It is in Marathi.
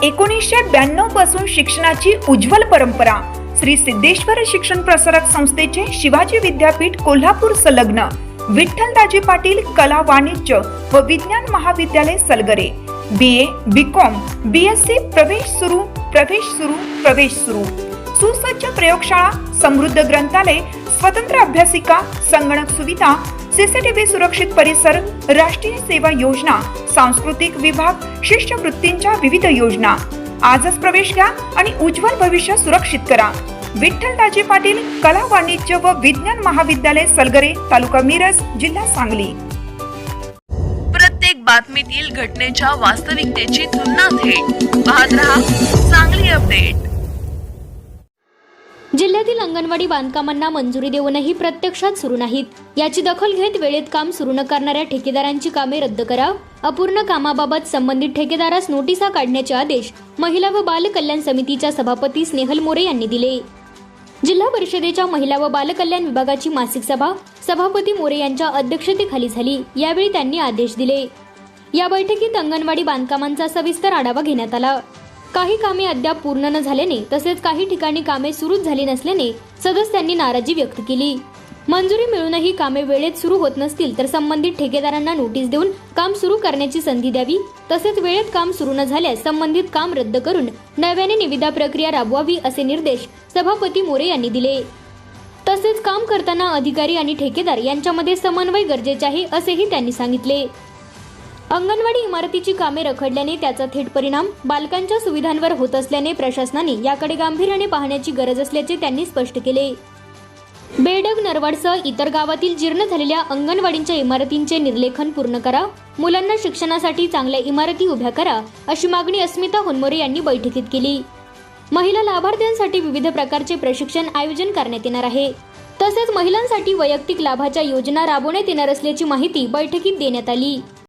1992 पासून शिक्षणाची उज्ज्वल परंपरा श्री सिद्धेश्वर शिक्षण प्रसारक संस्थेचे शिवाजी विद्यापीठ कोल्हापूर संलग्न विठ्ठलदाजी पाटील कला वाणिज्य व विज्ञान महाविद्यालय सलगरे BA BCom BSc प्रवेश सुरू सुसज्ज प्रयोगशाळा समृद्ध ग्रंथालय स्वतंत्र अभ्यासिका संगणक सुविधा CCTV सुरक्षित परिसर राष्ट्रीय सेवा योजना सांस्कृतिक विभाग शिष्यवृत्तींच्या विविध योजना आजच प्रवेश घ्या आणि उज्ज्वल भविष्य सुरक्षित करा। विठ्ठलदाजी पाटील कला वाणिज्य व विज्ञान महाविद्यालय सलगरे तालुका मिरज जिल्हा सांगली। प्रत्येक बातमीतील घटनेच्या वास्तविकतेची तुलना थेट पाहत रहा सांगली अपडेट। जिल्ह्यातील अंगणवाडी बांधकामांना मंजुरी देऊनही प्रत्यक्षात सुरू नाहीत, याची दखल घेत वेळेत काम सुरू न करणाऱ्या ठेकेदारांची कामे रद्द करा, अपूर्ण कामाबाबत संबंधित ठेकेदारास नोटिसा काढण्याचे आदेश महिला व बाल कल्याण समितीच्या सभापती स्नेहल मोरे यांनी दिले। जिल्हा परिषदेच्या महिला व बाल कल्याण विभागाची मासिक सभा सभापती मोरे यांच्या अध्यक्षतेखाली झाली। यावेळी त्यांनी आदेश दिले। या बैठकीत अंगणवाडी बांधकामांचा सविस्तर आढावा घेण्यात आला। काही कामे अद्याप पूर्ण न झाल्याने तसेच काही ठिकाणी कामे सुरूच झाली नसल्याने सदस्यांनी नाराजी व्यक्त केली। मंजुरी मिळूनही कामे वेळेत सुरू होत नसतील तर संबंधित ठेकेदारांना नोटीस देऊन काम सुरू करण्याची संधी द्यावी, तसेच वेळेत काम सुरू न झाल्यास संबंधित काम रद्द करून नव्याने निविदा प्रक्रिया राबवावी असे निर्देश सभापती मोरे यांनी दिले। तसेच काम करताना अधिकारी आणि ठेकेदार यांच्यामध्ये समन्वय गरजेचे आहे असेही त्यांनी सांगितले। अंगणवाडी इमारतीची कामे रखडल्याने त्याचा थेट परिणाम बालकांच्या सुविधांवर होत असल्याने प्रशासनाने याकडे गांभीर्याने पाहण्याची गरज असल्याचे त्यांनी स्पष्ट केले। बेडग नरवाडसह इतर गावातील जीर्ण झालेल्या अंगणवाडींच्या इमारतींचे निर्लेखन पूर्ण करा, मुलांना शिक्षणासाठी चांगल्या इमारती उभ्या करा अशी मागणी अस्मिता होनमोरे यांनी बैठकीत केली। महिला लाभार्थ्यांसाठी विविध प्रकारचे प्रशिक्षण आयोजन करण्यात येणार आहे, तसेच महिलांसाठी वैयक्तिक लाभाच्या योजना राबवण्यात येणार असल्याची माहिती बैठकीत देण्यात आली।